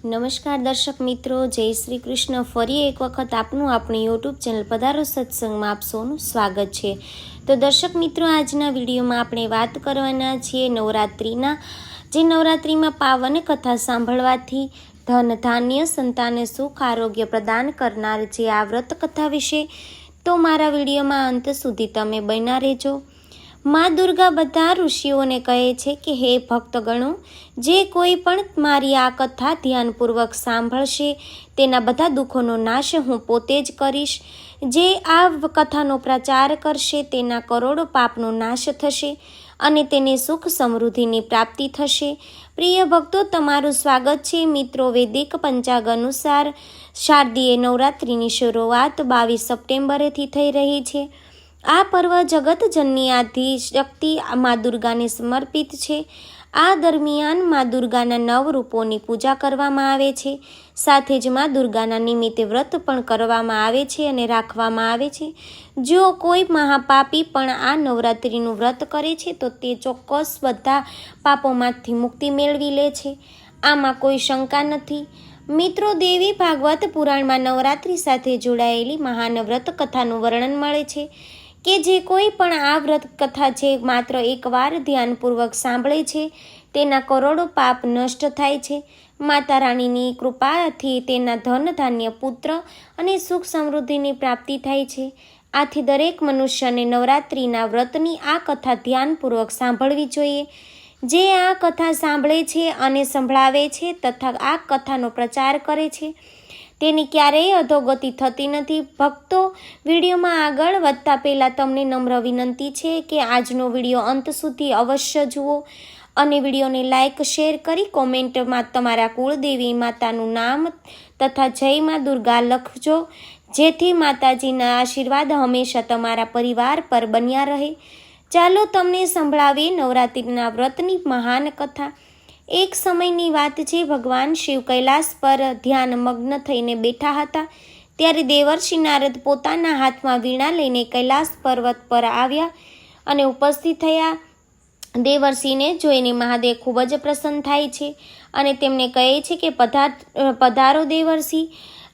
નમસ્કાર દર્શક મિત્રો, જય શ્રી કૃષ્ણ। ફરી એક વખત આપનું આપણી યુટ્યુબ ચેનલ પધારો સત્સંગમાં આપ સૌનું સ્વાગત છે। તો દર્શક મિત્રો, આજના વિડીયોમાં આપણે વાત કરવાના છીએ નવરાત્રિના, જે નવરાત્રિમાં પાવન કથા સાંભળવાથી ધન ધાન્ય સંતાન સુખ આરોગ્ય પ્રદાન કરનાર જે આ વ્રત કથા વિશે। તો મારા વિડીયોમાં અંત સુધી તમે બન્યા રહેજો। માં દુર્ગા બધા ઋષિઓને કહે છે કે હે ભક્તગણો, જે કોઈ પણ મારી આ કથા ધ્યાનપૂર્વક સાંભળશે તેના બધા દુઃખોનો નાશ હું પોતે જ કરીશ। જે આ કથાનો પ્રચાર કરશે તેના કરોડો પાપનો નાશ થશે અને તેને સુખ સમૃદ્ધિની પ્રાપ્તિ થશે। પ્રિય ભક્તો, તમારું સ્વાગત છે મિત્રો। વૈદિક પંચાંગ અનુસાર શારદીય નવરાત્રિની શરૂઆત 22 સપ્ટેમ્બરેથી થઈ રહી છે। આ પર્વ જગતજનની આદિ શક્તિ મા દુર્ગાને સમર્પિત છે। આ દરમિયાન મા દુર્ગાના 9 રૂપોની પૂજા કરવામાં આવે છે। સાથે જ મા દુર્ગાના નિમિત્તે વ્રત પણ કરવામાં આવે છે અને રાખવામાં આવે છે। જો કોઈ મહાપાપી પણ આ નવરાત્રિનું વ્રત કરે છે તો તે ચોક્કસ બધા પાપોમાંથી મુક્તિ મેળવી લે છે, આમાં કોઈ શંકા નથી। મિત્રો, દેવી ભાગવત પુરાણમાં નવરાત્રિ સાથે જોડાયેલી મહાન વ્રત કથાનું વર્ણન મળે છે કે જે કોઈ પણ આ વ્રત કથા છે માત્ર એકવાર ધ્યાનપૂર્વક સાંભળે છે તેના કરોડો પાપ નષ્ટ થાય છે। માતા રાણીની કૃપાથી તેના ધન ધાન્ય પુત્ર અને સુખ સમૃદ્ધિની પ્રાપ્તિ થાય છે। આથી દરેક મનુષ્યને નવરાત્રિના વ્રતની આ કથા ધ્યાનપૂર્વક સાંભળવી જોઈએ। જે આ કથા સાંભળે છે અને સંભળાવે છે તથા આ કથાનો પ્રચાર કરે છે તેની ક્યારેય અધોગતિ થતી નથી। ભક્તો, વિડીયોમાં આગળ વધતા પહેલાં તમને નમ્ર વિનંતી છે કે આજનો વિડીયો અંત સુધી અવશ્ય જુઓ અને વિડીયોને લાઇક શેર કરી કોમેન્ટમાં તમારા કુળદેવી માતાનું નામ તથા જય મા દુર્ગા લખજો, જેથી માતાજીના આશીર્વાદ હંમેશા તમારા પરિવાર પર બન્યા રહે। ચાલો તમને સંભળાવીએ નવરાત્રિના વ્રતની મહાન કથા। એક સમયની વાત છે, ભગવાન શિવ કૈલાસ પર ધ્યાન મગ્ન થઈને બેઠા હતા ત્યારે દેવર્ષિ નારદ પોતાના હાથમાં વીણા લઈને કૈલાસ પર્વત પર આવ્યા અને ઉપસ્થિત થયા। દેવર્ષિને જોઈને મહાદેવ ખૂબ જ પ્રસન્ન થાય છે અને તેમને કહે છે કે પધારો દેવર્ષિ,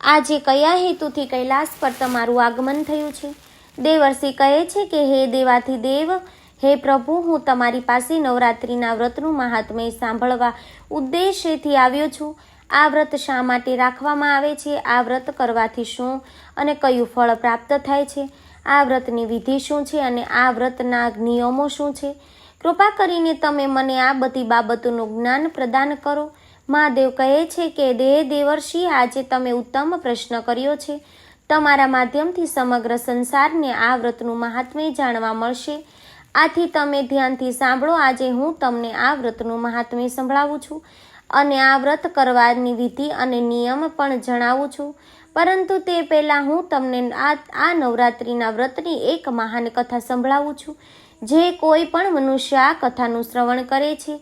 આજે કયા હેતુથી કૈલાસ પર તમારું આગમન થયું છે? દેવર્ષિ કહે છે કે હે દેવાધિદેવ, હે પ્રભુ, હું તમારી પાસે નવરાત્રિના વ્રતનું મહાત્મ્ય સાંભળવા ઉદ્દેશ્યથી આવ્યો છું। આ વ્રત શા માટે રાખવામાં આવે છે? આ વ્રત કરવાથી શું અને કયું ફળ પ્રાપ્ત થાય છે? આ વ્રતની વિધિ શું છે અને આ વ્રતના નિયમો શું છે? કૃપા કરીને તમે મને આ બધી બાબતોનું જ્ઞાન પ્રદાન કરો। મહાદેવ કહે છે કે દેવર્ષિ, આજે તમે ઉત્તમ પ્રશ્ન કર્યો છે। તમારા માધ્યમથી સમગ્ર સંસારને આ વ્રતનું મહાત્મ્ય જાણવા મળશે। આથી તમે ધ્યાનથી સાંભળો। આજે હું તમને આ વ્રતનું મહાત્મ્ય સંભળાવું છું અને આ વ્રત કરવાની વિધિ અને નિયમ પણ જણાવું છું, પરંતુ તે પહેલાં હું તમને આ નવરાત્રિના વ્રતની એક મહાન કથા સંભળાવું છું। જે કોઈ પણ મનુષ્ય આ કથાનું શ્રવણ કરે છે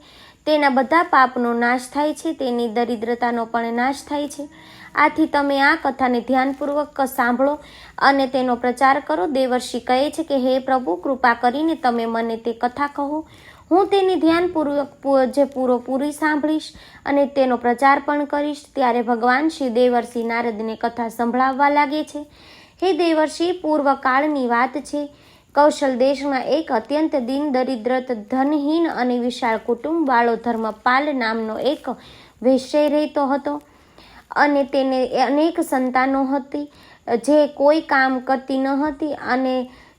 તેના બધા પાપનો નાશ થાય છે, તેની દરિદ્રતાનો પણ નાશ થાય છે। આથી તમે આ કથાને ધ્યાનપૂર્વક સાંભળો અને તેનો પ્રચાર કરો। દેવર્ષિ કહે છે કે હે પ્રભુ, કૃપા કરીને તમે મને તે કથા કહો। હું તેને ધ્યાનપૂર્વક પૂરી સાંભળીશ અને તેનો પ્રચાર પણ કરીશ। ત્યારે ભગવાન શ્રી દેવર્ષિ નારદને કથા સંભળાવવા લાગે છે। હે દેવર્ષિ, પૂર્વકાળની વાત છે, કૌશલ દેશમાં એક અત્યંત દીન દરિદ્ર ધનહીન અને વિશાળ કુટુંબ વાળો ધર્મપાલ નામનો એક વૈશ્ય રહેતો હતો અને તેને અનેક સંતાનો હતી જે કોઈ કામ કરતી ન હતી અને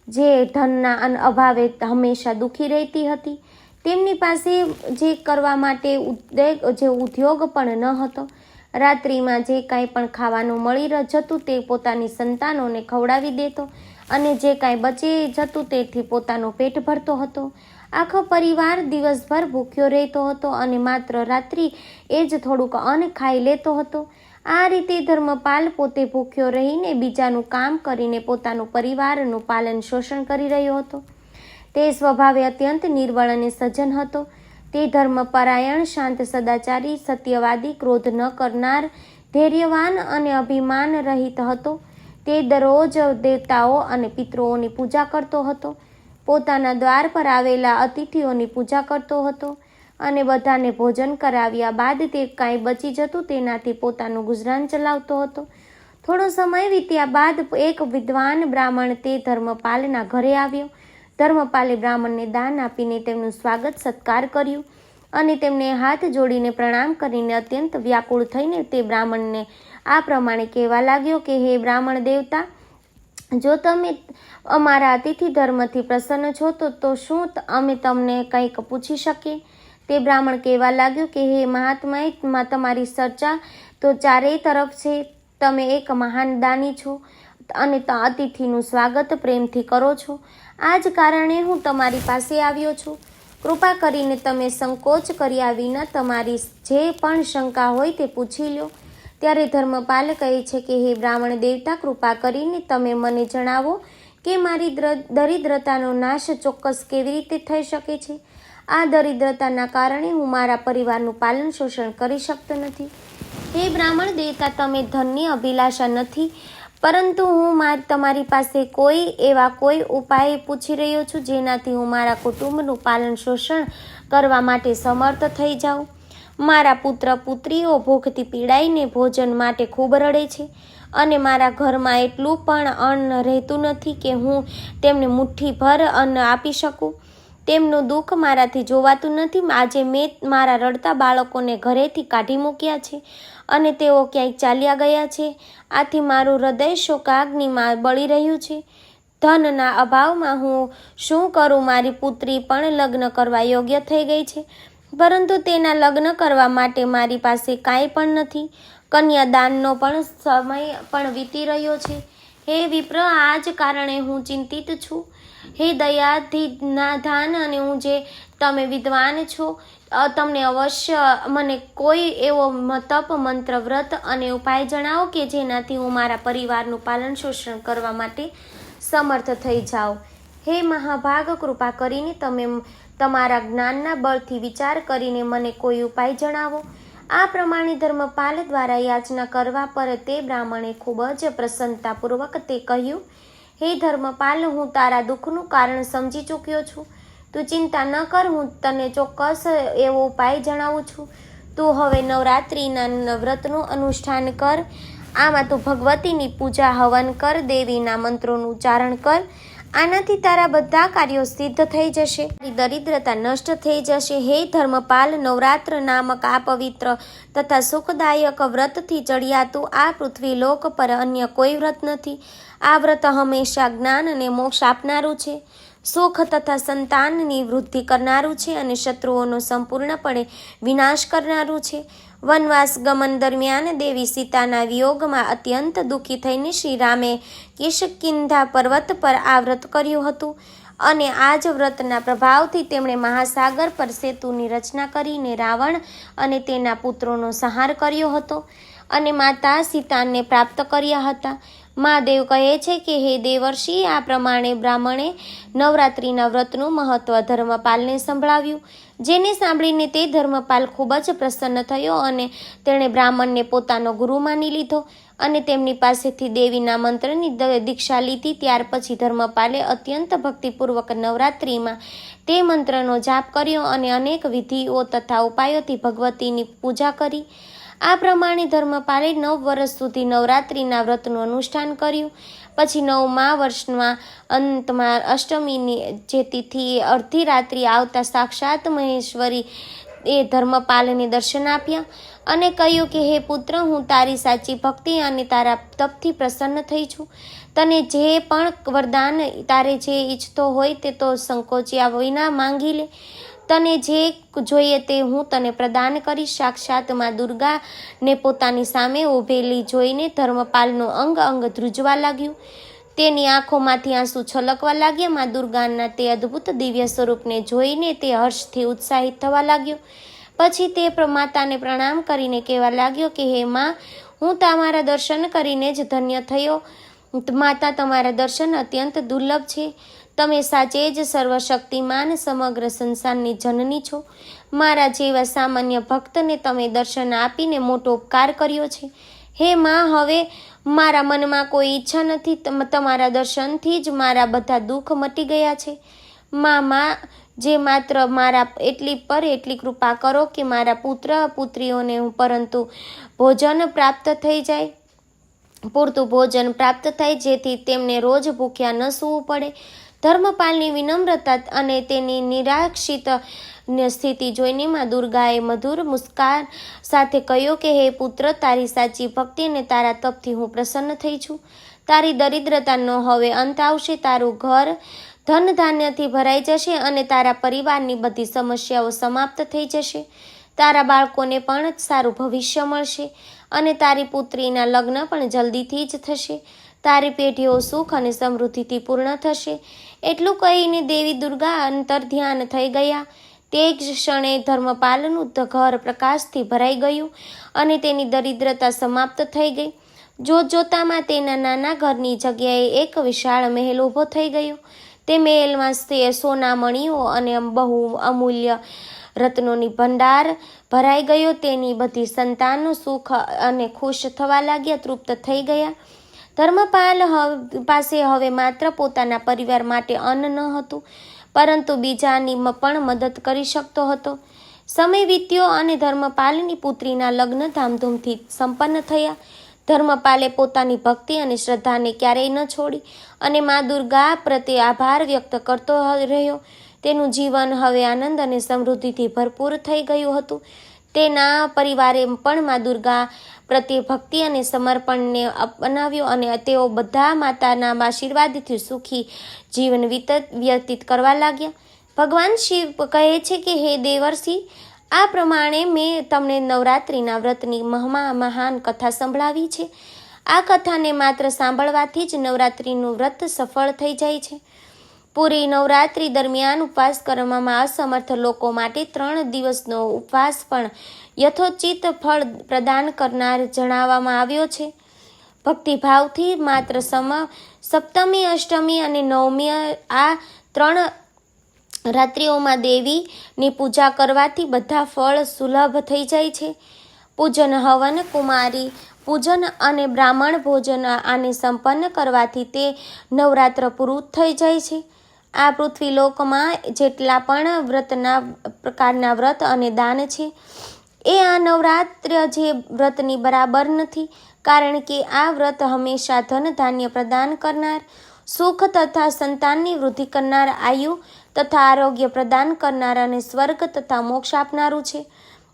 જે ધનના અભાવે હંમેશા દુઃખી રહેતી હતી। તેમની પાસે જે કરવા માટે ઉદ્યોગ પણ ન હતો। રાત્રિમાં જે કાંઈ પણ ખાવાનું મળી જતું તે પોતાની સંતાનોને ખવડાવી દેતો અને જે કાંઈ બચી જતું તેથી પોતાનું પેટ ભરતો હતો। આખો પરિવાર દિવસભર ભૂખ્યો રહેતો હતો અને માત્ર રાત્રિ એ જ થોડુંક અન્ન ખાઈ લેતો હતો। આ રીતે ધર્મપાલ પોતે ભૂખ્યો રહીને બીજાનું કામ કરીને પોતાનું પરિવારનું પાલન શોષણ કરી રહ્યો હતો। તે સ્વભાવે અત્યંત નિર્બળ અને સજ્જન હતો। તે ધર્મપરાયણ, શાંત, સદાચારી, સત્યવાદી, ક્રોધ ન કરનાર, ધૈર્યવાન અને અભિમાન રહિત હતો। તે દરરોજ દેવતાઓ અને પિતૃઓની પૂજા કરતો હતો, પોતાના દ્વાર પર આવેલા અતિથિઓની પૂજા કરતો હતો અને બધાને ભોજન કરાવ્યા બાદ તે કાંઈ બચી જતું તેનાથી પોતાનું ગુજરાન ચલાવતો હતો. થોડો સમય વીત્યા બાદ એક વિદ્વાન બ્રાહ્મણ તે ધર્મપાલના ઘરે આવ્યો. ધર્મપાલે બ્રાહ્મણને દાન આપીને તેમનું સ્વાગત સત્કાર કર્યું અને તેમને હાથ જોડીને પ્રણામ કરીને અત્યંત વ્યાકુળ થઈને તે બ્રાહ્મણને આ પ્રમાણે કહેવા લાગ્યો કે હે બ્રાહ્મણ દેવતા, જો તમે અમારા અતિથિ ધર્મથી પ્રસન્ન છો તો શું અમે તમને કંઈક પૂછી શકીએ? તે બ્રાહ્મણ કહેવા લાગ્યો કે હે મહાત્માએ, તમારી ચર્ચા તો ચારેય તરફ છે. તમે એક મહાન દાની છો અને અતિથિનું સ્વાગત પ્રેમથી કરો છો. આ જ કારણે હું તમારી પાસે આવ્યો છું. કૃપા કરીને તમે સંકોચ કર્યા વિના તમારી જે પણ શંકા હોય તે પૂછી લો. ત્યારે ધર્મપાલ કહે છે કે હે બ્રાહ્મણ દેવતા, કૃપા કરીને તમે મને જણાવો કે મારી દરિદ્રતાનો નાશ ચોક્કસ કેવી રીતે થઈ શકે છે. આ દરિદ્રતાના કારણે હું મારા પરિવારનું પાલન પોષણ કરી શકતો નથી. હે બ્રાહ્મણ દેવતા, તમે ધનની અભિલાષા નથી, પરંતુ હું તમારી પાસે કોઈ ઉપાય પૂછી રહ્યો છું જેનાથી હું મારા કુટુંબનું પાલન પોષણ કરવા માટે સમર્થ થઈ જાઉં. મારા પુત્ર પુત્રીઓ ભૂખથી પીડાઈને ભોજન માટે ખૂબ રડે છે અને મારા ઘરમાં એટલું પણ અન્ન રહેતું નથી કે હું તેમને મુઠ્ઠીભર અન્ન આપી શકું. તેમનું દુઃખ મારાથી જોવાતું નથી. આજે મેં મારા રડતા બાળકોને ઘરેથી કાઢી મૂક્યા છે અને તેઓ ક્યાંક ચાલ્યા ગયા છે. આથી મારું હૃદય શોકાગ્નિમાં બળી રહ્યું છે. ધનના અભાવમાં હું શું કરું? મારી પુત્રી પણ લગ્ન કરવા યોગ્ય થઈ ગઈ છે, પરંતુ તેના લગ્ન કરવા માટે મારી પાસે કાંઈ પણ નથી. કન્યાદાનનો પણ સમય પણ વીતી રહ્યો છે. હે વિપ્ર, આ જ કારણે હું ચિંતિત છું. હે દયાધિનાધાન, અને હું જે તમે વિદ્વાન છો, તમને અવશ્ય મને કોઈ એવો તપ, મંત્ર, વ્રત અને ઉપાય જણાવો કે જેનાથી હું મારા પરિવારનું પાલન પોષણ કરવા માટે સમર્થ થઈ જાઉં. હે મહાભાગ, કૃપા કરીને તમે તમારા જ્ઞાનના બળથી વિચાર કરીને મને કોઈ ઉપાય જણાવો. આ પ્રમાણે ધર્મપાલ દ્વારા યાચના કરવા પર તે બ્રાહ્મણે ખૂબ જ પ્રસન્નતાપૂર્વક તે કહ્યું, હે ધર્મપાલ, હું તારા દુઃખનું કારણ સમજી ચૂક્યો છું. તું ચિંતા ન કર, હું તને ચોક્કસ એવો ઉપાય જણાવું છું. તું હવે નવરાત્રિના વ્રતનું અનુષ્ઠાન કર. આમાં તું ભગવતીની પૂજા હવન કર, દેવીના મંત્રોનું ઉચ્ચારણ કર. આનાથી તારા બધા કાર્યો સિદ્ધ થઈ જશે, દરિદ્રતા નષ્ટ થઈ જશે. હે ધર્મપાલ, નવરાત્ર નામક આ પવિત્ર તથા સુખદાયક વ્રતથી ચડિયાતું આ પૃથ્વી લોક પર અન્ય કોઈ વ્રત નથી. આ વ્રત હંમેશા જ્ઞાન અને મોક્ષ આપનારું છે, સુખ તથા સંતાનની વૃદ્ધિ કરનારું છે અને શત્રુઓનો સંપૂર્ણપણે વિનાશ કરનારું છે. વનવાસ ગમન દરમિયાન દેવી સીતાના વિયોગમાં અત્યંત દુઃખી થઈને શ્રી રામે કિષ્કિંધા પર્વત પર આ વ્રત કર્યું હતું અને આ જ વ્રતના પ્રભાવથી તેમણે મહાસાગર પર સેતુની રચના કરીને રાવણ અને તેના પુત્રોનો સંહાર કર્યો હતો અને માતા સીતાને પ્રાપ્ત કર્યા હતા. મહાદેવ કહે છે કે હે દેવર્ષિ, આ પ્રમાણે બ્રાહ્મણે નવરાત્રિના વ્રતનું મહત્વ ધર્મપાલને સંભળાવ્યું, જેને સાંભળીને તે ધર્મપાલ ખૂબ જ પ્રસન્ન થયો અને તેણે બ્રાહ્મણને પોતાનો ગુરુ માની લીધો અને તેમની પાસેથી દેવીના મંત્રની દીક્ષા લીધી. ત્યાર પછી ધર્મપાલે અત્યંત ભક્તિપૂર્વક નવરાત્રિમાં તે મંત્રનો જાપ કર્યો અને અનેક વિધિઓ તથા ઉપાયોથી ભગવતીની પૂજા કરી. આ પ્રમાણે ધર્મપાલે 9 વર્ષ સુધી નવરાત્રિના વ્રતનું અનુષ્ઠાન કર્યું. પછી 9મા વર્ષના અંતમાં અષ્ટમીની જે તિથિ અડધી રાત્રિ આવતા સાક્ષાત મહેશ્વરી એ ધર્મપાલને દર્શન આપ્યા અને કહ્યું કે હે પુત્ર, હું તારી સાચી ભક્તિ અને તારા તપથી પ્રસન્ન થઈ છું. તને જે પણ વરદાન તારે જે ઈચ્છતો હોય તે તો સંકોચ્યા વિના માંગી લે. તને જે જોઈએ તે હું તને પ્રદાન કરીશ. સાક્ષાત માં દુર્ગાને પોતાની સામે ઊભેલી જોઈને ધર્મપાલનું અંગ અંગ ધ્રુજવા લાગ્યું. તેની આંખોમાંથી આંસુ છલકવા લાગ્યા. માં દુર્ગાના તે અદ્ભુત દિવ્ય સ્વરૂપને જોઈને તે હર્ષથી ઉત્સાહિત થવા લાગ્યો. પછી તે માતાને પ્રણામ કરીને કહેવા લાગ્યો કે હે માં, હું તમારા દર્શન કરીને જ ધન્ય થયો. માતા, તમારા દર્શન અત્યંત દુર્લભ છે. તમે સાચે જ સર્વશક્તિમાન સમગ્ર સંસારની જનની છો. મારા જેવા સામાન્ય ભક્તને તમે દર્શન આપીને મોટો ઉપકાર કર્યો છે. હે માં, હવે મારા મનમાં કોઈ ઈચ્છા નથી. તમારા દર્શનથી જ મારા બધા દુઃખ મટી ગયા છે. માં જે માત્ર મારા એટલી કૃપા કરો કે મારા પુત્ર પુત્રીઓને પરંતુ ભોજન પ્રાપ્ત થઈ જાય, પૂરતું ભોજન પ્રાપ્ત થાય, જેથી તેમને રોજ ભૂખ્યા ન સૂવું પડે. ધર્મપાલની વિનમ્રતા અને તેની નિરાક્ષિત સ્થિતિ જોઈને મા દુર્ગાએ મધુર મુસ્કાન સાથે કહ્યું કે હે પુત્ર, તારી સાચી ભક્તિ અને તારા તપથી હું પ્રસન્ન થઈ છું. તારી દરિદ્રતાનો હવે અંત આવશે, તારું ઘર ધન ધાન્યથી ભરાઈ જશે અને તારા પરિવારની બધી સમસ્યાઓ સમાપ્ત થઈ જશે. તારા બાળકોને પણ સારું ભવિષ્ય મળશે અને તારી પુત્રીના લગ્ન પણ જલ્દીથી જ થશે. તારી પેઢીઓ સુખ અને સમૃદ્ધિથી પૂર્ણ થશે. એટલું કહીને દેવી દુર્ગા અંતર્ધ્યાન થઈ ગયા. તે જ ક્ષણે ધર્મપાલનું ઘર પ્રકાશથી ભરાઈ ગયું અને તેની દરિદ્રતા સમાપ્ત થઈ ગઈ. જોતજોતામાં તેના નાના ઘરની જગ્યાએ એક વિશાળ મહેલ ઊભો થઈ ગયો. તે મહેલમાં સોના, મણીઓ અને બહુ અમૂલ્ય રત્નોની ભંડાર ભરાઈ ગયો. તેની બધી સંતાનો સુખ અને ખુશ થવા લાગ્યા, તૃપ્ત થઈ ગયા. ધર્મપાલ પાસે હવે માત્ર પોતાના પરિવાર માટે અન્ન ન હતું, પરંતુ બીજાની પણ મદદ કરી શકતો હતો. સમય વીત્યો અને ધર્મપાલની પુત્રીના લગ્ન ધામધૂમથી સંપન્ન થયા. ધર્મપાલે પોતાની ભક્તિ અને શ્રદ્ધાને ક્યારેય ન છોડી અને મા દુર્ગા પ્રત્યે આભાર વ્યક્ત કરતો રહ્યો. તેનું જીવન હવે આનંદ અને સમૃદ્ધિથી ભરપૂર થઈ ગયું હતું. તેના પરિવારે પણ મા દુર્ગા પ્રત્યે ભક્તિ અને સમર્પણને અપનાવ્યો અને તેઓ બધા માતાના આશીર્વાદથી સુખી જીવન વ્યતીત કરવા લાગ્યા. ભગવાન શિવ કહે છે કે હે દેવર્ષિ, આ પ્રમાણે મેં તમને નવરાત્રિના વ્રતની મહાન કથા સંભળાવી છે. આ કથાને માત્ર સાંભળવાથી જ નવરાત્રિનું વ્રત સફળ થઈ જાય છે. પૂરી નવરાત્રિ દરમિયાન ઉપવાસ કરવામાં અસમર્થ લોકો માટે 3 દિવસનો ઉપવાસ પણ યથોચિત ફળ પ્રદાન કરનાર જણાવવામાં આવ્યો છે. ભક્તિભાવથી માત્ર સપ્તમી, અષ્ટમી અને નવમી આ 3 રાત્રિઓમાં દેવીની પૂજા કરવાથી બધા ફળ સુલભ થઈ જાય છે. પૂજન, હવન, કુમારી પૂજન અને બ્રાહ્મણ ભોજન આને સંપન્ન કરવાથી તે નવરાત્ર પૂરું થઈ જાય છે. આ પૃથ્વીલોકમાં જેટલા પણ પ્રકારના વ્રત અને દાન છે, એ આ નવરાત્ર જે વ્રતની બરાબર નથી, કારણ કે આ વ્રત હંમેશા ધન ધાન્ય પ્રદાન કરનાર, સુખ તથા સંતાનની વૃદ્ધિ કરનાર, આયુ તથા આરોગ્ય પ્રદાન કરનાર અને સ્વર્ગ તથા મોક્ષ આપનારું છે.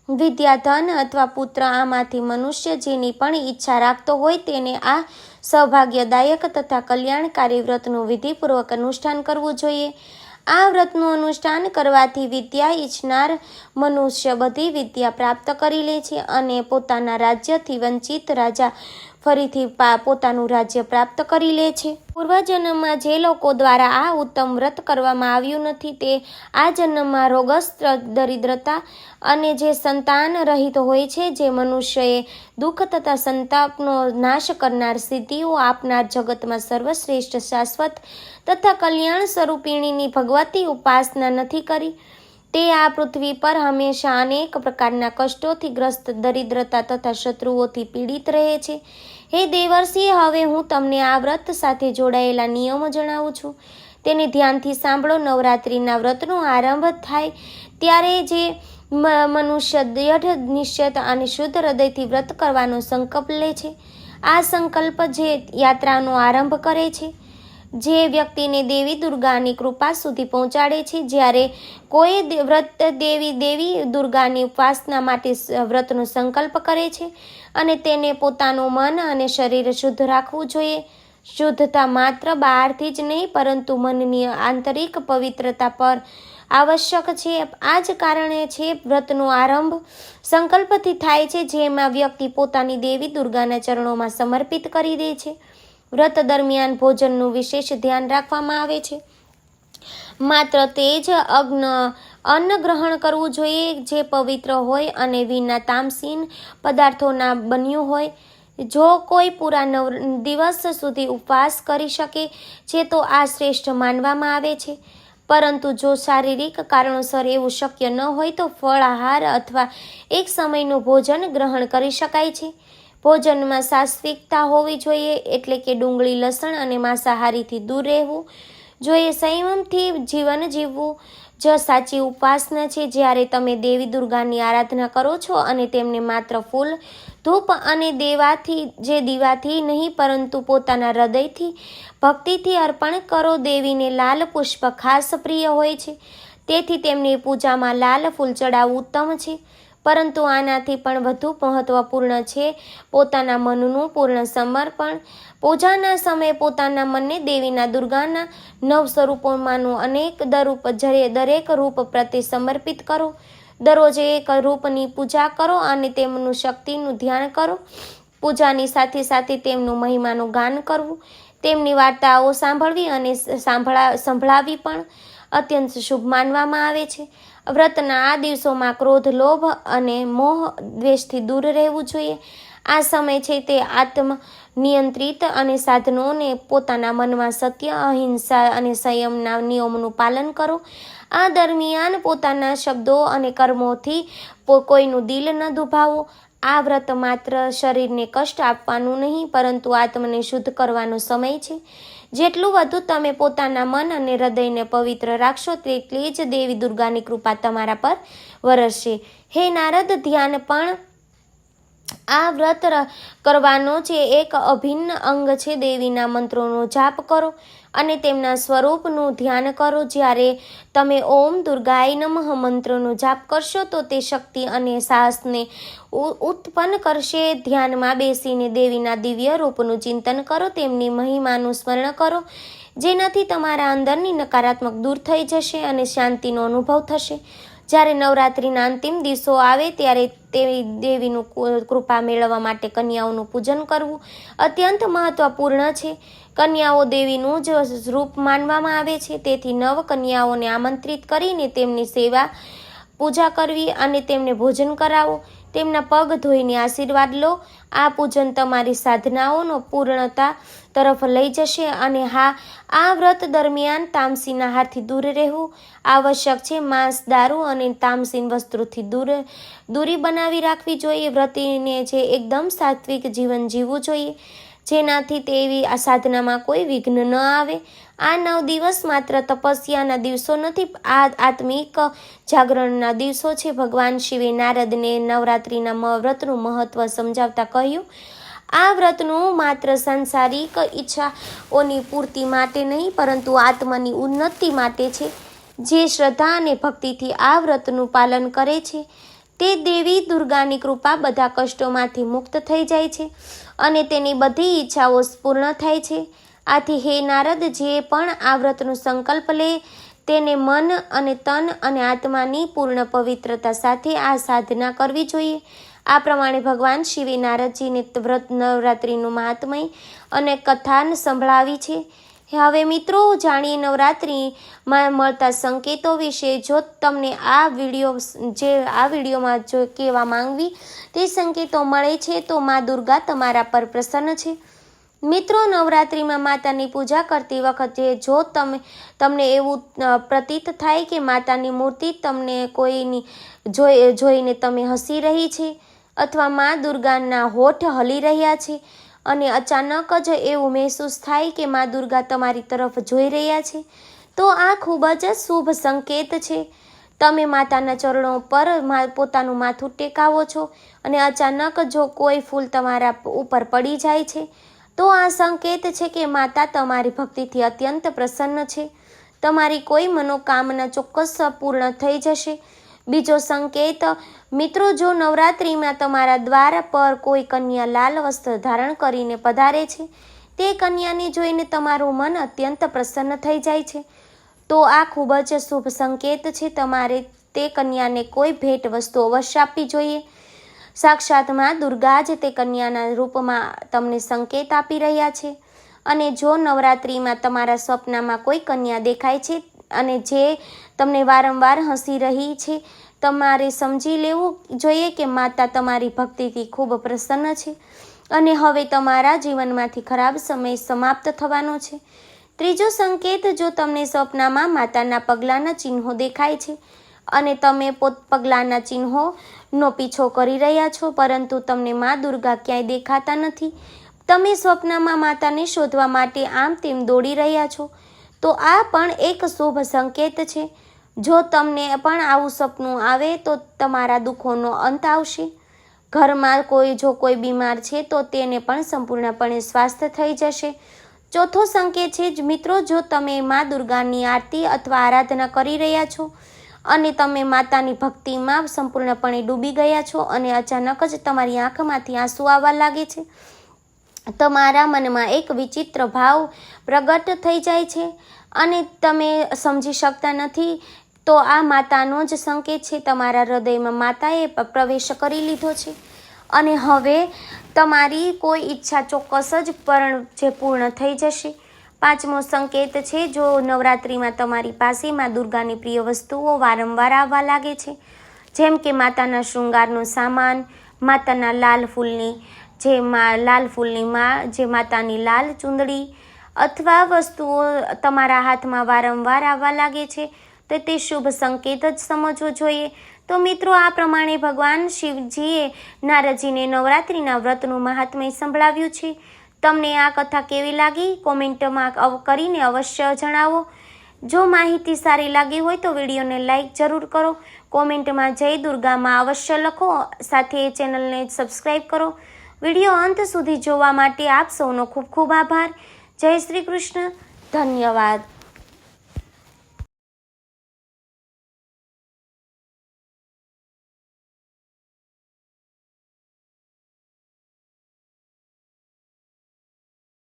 વિદ્યા, ધન અથવા પુત્ર આમાંથી મનુષ્ય જેની પણ ઈચ્છા રાખતો હોય તેને આ સૌભાગ્યદાયક તથા કલ્યાણકારી વ્રતનું વિધિપૂર્વક અનુષ્ઠાન કરવું જોઈએ. આ વ્રતનું અનુષ્ઠાન કરવાથી વિદ્યા ઈચ્છનાર મનુષ્ય બધી વિદ્યા પ્રાપ્ત કરી લે છે અને પોતાના રાજ્યથી વંચિત રાજા ફરીથી પોતાનું રાજ્ય પ્રાપ્ત કરી લે છે. પૂર્વજન્મમાં જે લોકો દ્વારા આ ઉત્તમ વ્રત કરવામાં આવ્યું નથી, તે આ જન્મમાં રોગસ્થ, દરિદ્રતા અને જે સંતાન રહિત હોય છે, જે મનુષ્યએ દુઃખ તથા સંતાપનો નાશ કરનાર, સિદ્ધિઓ આપનાર, જગતમાં સર્વશ્રેષ્ઠ, શાશ્વત તથા કલ્યાણ સ્વરૂપિણીની ભગવતી ઉપાસના નથી કરી, તે આ પૃથ્વી પર હંમેશા અનેક પ્રકારના કષ્ટોથી ગ્રસ્ત, દરિદ્રતા તથા શત્રુઓથી પીડિત રહે છે. હે દેવર્ષિ, હવે હું તમને આ વ્રત સાથે જોડાયેલા નિયમો જણાવું છું. તેને ધ્યાનથી સાંભળો. નવરાત્રિના વ્રતનો આરંભ થાય ત્યારે જે મનુષ્ય દ્રઢ નિશ્ચિત અને શુદ્ધ હૃદયથી વ્રત કરવાનો સંકલ્પ લે છે, આ સંકલ્પ જે યાત્રાનો આરંભ કરે છે, જે વ્યક્તિને દેવી દુર્ગાની કૃપા સુધી પહોંચાડે છે. જ્યારે કોઈ વ્રત દેવી દુર્ગાની ઉપાસના માટે વ્રતનો સંકલ્પ કરે છે અને તેને પોતાનું મન અને શરીર શુદ્ધ રાખવું જોઈએ. શુદ્ધતા માત્ર બહારથી જ નહીં, પરંતુ મનની આંતરિક પવિત્રતા પર આવશ્યક છે. આ જ કારણે છે વ્રતનો આરંભ સંકલ્પથી થાય છે, જેમાં વ્યક્તિ પોતાની દેવી દુર્ગાના ચરણોમાં સમર્પિત કરી દે છે. વ્રત દરમિયાન ભોજનનું વિશેષ ધ્યાન રાખવામાં આવે છે. માત્ર તે જ અન્ન ગ્રહણ કરવું જોઈએ જે પવિત્ર હોય અને વિના તામસીન પદાર્થોના બન્યું હોય. જો કોઈ પૂરા 9 દિવસ સુધી ઉપવાસ કરી શકે છે તો આ શ્રેષ્ઠ માનવામાં આવે છે, પરંતુ જો શારીરિક કારણોસર એવું શક્ય ન હોય તો ફળ, આહાર અથવા એક સમયનું ભોજન ગ્રહણ કરી શકાય છે. ભોજનમાં સાત્વિકતા હોવી જોઈએ, એટલે કે ડુંગળી, લસણ અને માંસાહારીથી દૂર રહેવું જોઈએ. સંયમથી જીવન જીવવું જ સાચી ઉપાસના છે. જ્યારે તમે દેવી દુર્ગાની આરાધના કરો છો અને તેમને માત્ર ફૂલ, ધૂપ અને દીવાથી નહીં પરંતુ પોતાના હૃદયથી ભક્તિથી અર્પણ કરો. દેવીને લાલ પુષ્પ ખાસ પ્રિય હોય છે, તેથી તેમની પૂજામાં લાલ ફૂલ ચડાવવું ઉત્તમ છે. પરંતુ આનાથી પણ વધુ મહત્વપૂર્ણ છે પોતાના મનનું પૂર્ણ સમર્પણ. પૂજાના સમયે પોતાના મનને દેવીના દુર્ગાના 9 સ્વરૂપોમાંનું દરેક રૂપ પ્રત્યે સમર્પિત કરો. દરરોજ એક રૂપની પૂજા કરો અને તેમનું શક્તિનું ધ્યાન કરો. પૂજાની સાથે સાથે તેમનું મહિમાનું ગાન કરવું, તેમની વાર્તાઓ સાંભળવી અને સંભળાવવી પણ અત્યંત શુભ માનવામાં આવે છે. વ્રતના આ દિવસોમાં ક્રોધ, લોભ અને મોહ, દ્વેષથી દૂર રહેવું જોઈએ. આ સમય છે તે આત્મનિયંત્રિત અને સાધનોને પોતાના મનમાં સત્ય, અહિંસા અને સંયમના નિયમોનું પાલન કરો. આ દરમિયાન પોતાના શબ્દો અને કર્મોથી કોઈનું દિલ ન દુભાવો. આ વ્રત માત્ર શરીરને કષ્ટ આપવાનું નહીં પરંતુ આત્મને શુદ્ધ કરવાનો સમય છે. જેટલું વધુ તમે પોતાના મન અને હૃદયને પવિત્ર રાખશો તેટલી જ દેવી દુર્ગાની કૃપા તમારા પર વરસશે. હે નારદ, ધ્યાન પણ આ વ્રત કરવાનો જે એક અભિન્ન અંગ છે. દેવીના મંત્રોનો જાપ કરો અને તેમના સ્વરૂપનું ધ્યાન કરો. જ્યારે તમે ઓમ દુર્ગાય નમઃ મંત્રનો જાપ કરશો તો તે શક્તિ અને સાહસને ઉત્પન્ન કરશે. ધ્યાનમાં બેસીને દેવીના દિવ્ય રૂપનું ચિંતન કરો, તેમની મહિમાનું સ્મરણ કરો, જેનાથી તમારા અંદરની નકારાત્મક દૂર થઈ જશે અને શાંતિનો અનુભવ થશે. જ્યારે નવરાત્રિના અંતિમ દિવસો આવે ત્યારે દેવીનું કૃપા મેળવવા માટે કન્યાઓનું પૂજન કરવું અત્યંત મહત્વપૂર્ણ છે. કન્યાઓ દેવીનું જ રૂપ માનવામાં આવે છે, તેથી નવ કન્યાઓને આમંત્રિત કરીને તેમની સેવા પૂજા કરવી અને તેમને ભોજન કરાવો. તેમના પગ ધોઈને આશીર્વાદ લો. આ પૂજન તમારી સાધનાઓનો પૂર્ણતા તરફ લઈ જશે. અને હા, આ વ્રત દરમિયાન તામસીન આહારથી દૂર રહેવું આવશ્યક છે. માંસ, દારૂ અને તામસીન વસ્તુથી દૂરી બનાવી રાખવી જોઈએ. વ્રતીને જે એકદમ સાત્વિક જીવન જીવવું જોઈએ, જેનાથી તેવી આ સાધનામાં કોઈ વિઘ્ન ન આવે. આ 9 દિવસ માત્ર તપસ્યાના દિવસો નથી, આ આત્મિક જાગરણના દિવસો છે. ભગવાન શિવે નારદને નવરાત્રિના વ્રતનું મહત્વ સમજાવતા કહ્યું, આ વ્રતનું માત્ર સાંસારિક ઈચ્છાઓની પૂર્તિ માટે નહીં પરંતુ આત્માની ઉન્નતિ માટે છે. જે શ્રદ્ધા અને ભક્તિથી આ વ્રતનું પાલન કરે છે તે દેવી દુર્ગાની કૃપા બધા કષ્ટોમાંથી મુક્ત થઈ જાય છે અને તેની બધી ઈચ્છાઓ પૂર્ણ થાય છે. આથી હે નારદ, જે પણ આ વ્રતનો સંકલ્પ લે તેને મન અને તન અને આત્માની પૂર્ણ પવિત્રતા સાથે આ સાધના કરવી જોઈએ. આ પ્રમાણે ભગવાન શિવે નારદજીને વ્રત નવરાત્રિનું મહાત્મય અને કથા સંભળાવી છે. હવે મિત્રો, જાણીએ નવરાત્રિમાં મળતા સંકેતો વિશે. જો તમને આ વિડીયોમાં જો કહેવા માંગવી તે સંકેતો મળે છે તો મા દુર્ગા તમારા પર પ્રસન્ન છે. મિત્રો, નવરાત્રિમાં માતાની પૂજા કરતી વખતે જો તમને એવું પ્રતીત થાય કે માતાની મૂર્તિ તમને કોઈની જોઈને તમે હસી રહી છે અથવા મા દુર્ગાના હોઠ હલી રહ્યા છે અને અચાનક જ એવું મહેસૂસ થાય કે મા દુર્ગા તમારી તરફ જોઈ રહ્યા છે, તો આ ખૂબ જ શુભ સંકેત છે. તમે માતાના ચરણો પર પોતાનું માથું ટેકાવો છો અને અચાનક જો કોઈ ફૂલ તમારા ઉપર પડી જાય છે તો આ સંકેત છે કે માતા તમારી ભક્તિથી અત્યંત પ્રસન્ન છે. તમારી કોઈ મનોકામના ચોક્કસ પૂર્ણ થઈ જશે. બીજો સંકેત, મિત્રો, જો નવરાત્રિમાં તમારા દ્વાર પર કોઈ કન્યા લાલ વસ્ત્ર ધારણ કરીને પધારે છે, તે કન્યાને જોઈને તમારું મન અત્યંત પ્રસન્ન થઈ જાય છે, તો આ ખૂબ જ શુભ સંકેત છે. તમારે તે કન્યાને કોઈ ભેટ વસ્તુ અવશ્ય આપવી જોઈએ. સાક્ષાત માં દુર્ગા જ તે કન્યાના રૂપમાં તમને સંકેત આપી રહ્યા છે. અને જો નવરાત્રિમાં તમારા સ્વપ્નમાં કોઈ કન્યા દેખાય છે અને જે તમને વારંવાર હસી રહી છે, તમારે સમજી લેવું જોઈએ કે માતા તમારી ભક્તિથી ખૂબ પ્રસન્ન છે અને હવે તમારા જીવનમાંથી ખરાબ સમય સમાપ્ત થવાનો છે. ત્રીજો સંકેત, જો તમને સ્વપ્નમાં માતાના પગલાંના ચિહ્નો દેખાય છે અને તમે પગલાંના ચિહ્નોનો પીછો કરી રહ્યા છો પરંતુ તમને મા દુર્ગા ક્યાંય દેખાતા નથી, તમે સ્વપ્નમાં માતાને શોધવા માટે આમ તેમ દોડી રહ્યા છો, તો આ પણ એક શુભ સંકેત છે. જો તમને પણ આવું સપનું આવે તો તમારા દુઃખોનો અંત આવશે. ઘરમાં કોઈ બીમાર છે તો તેને પણ સંપૂર્ણપણે સ્વાસ્થ્ય થઈ જશે. ચોથો સંકેત છે મિત્રો, જો તમે મા દુર્ગાની આરતી અથવા આરાધના કરી રહ્યા છો અને તમે માતાની ભક્તિમાં સંપૂર્ણપણે ડૂબી ગયા છો અને અચાનક જ તમારી આંખમાંથી આંસુ આવવા લાગે છે, તમારા મનમાં એક વિચિત્ર ભાવ પ્રગટ થઈ જાય છે અને તમે સમજી શકતા નથી, તો આ માતાનો જ સંકેત છે. તમારા હૃદયમાં માતાએ પ્રવેશ કરી લીધો છે અને હવે તમારી કોઈ ઈચ્છા ચોક્કસ જ પૂર્ણ થઈ જશે. પાંચમો સંકેત છે, જો નવરાત્રિમાં તમારી પાસે મા દુર્ગાની પ્રિય વસ્તુઓ વારંવાર આવવા લાગે છે, જેમ કે માતાના શૃંગારનો સામાન, માતાના લાલ ફૂલની જે માતાની લાલ ચૂંદડી અથવા વસ્તુઓ તમારા હાથમાં વારંવાર આવવા લાગે છે, તો તે શુભ સંકેત જ સમજવો જોઈએ. તો મિત્રો, આ પ્રમાણે ભગવાન શિવજીએ નારદજીને નવરાત્રિના વ્રતનું મહાત્મ્ય સંભળાવ્યું છે. તમને આ કથા કેવી લાગી કોમેન્ટમાં કરીને અવશ્ય જણાવો. જો માહિતી સારી લાગી હોય તો વિડીયોને લાઈક જરૂર કરો. કોમેન્ટમાં જય દુર્ગામાં અવશ્ય લખો. સાથે ચેનલને સબસ્ક્રાઈબ કરો. વિડીયો અંત સુધી જોવા માટે આપ સૌનો ખૂબ ખૂબ આભાર. જય શ્રી કૃષ્ણ. ધન્યવાદ.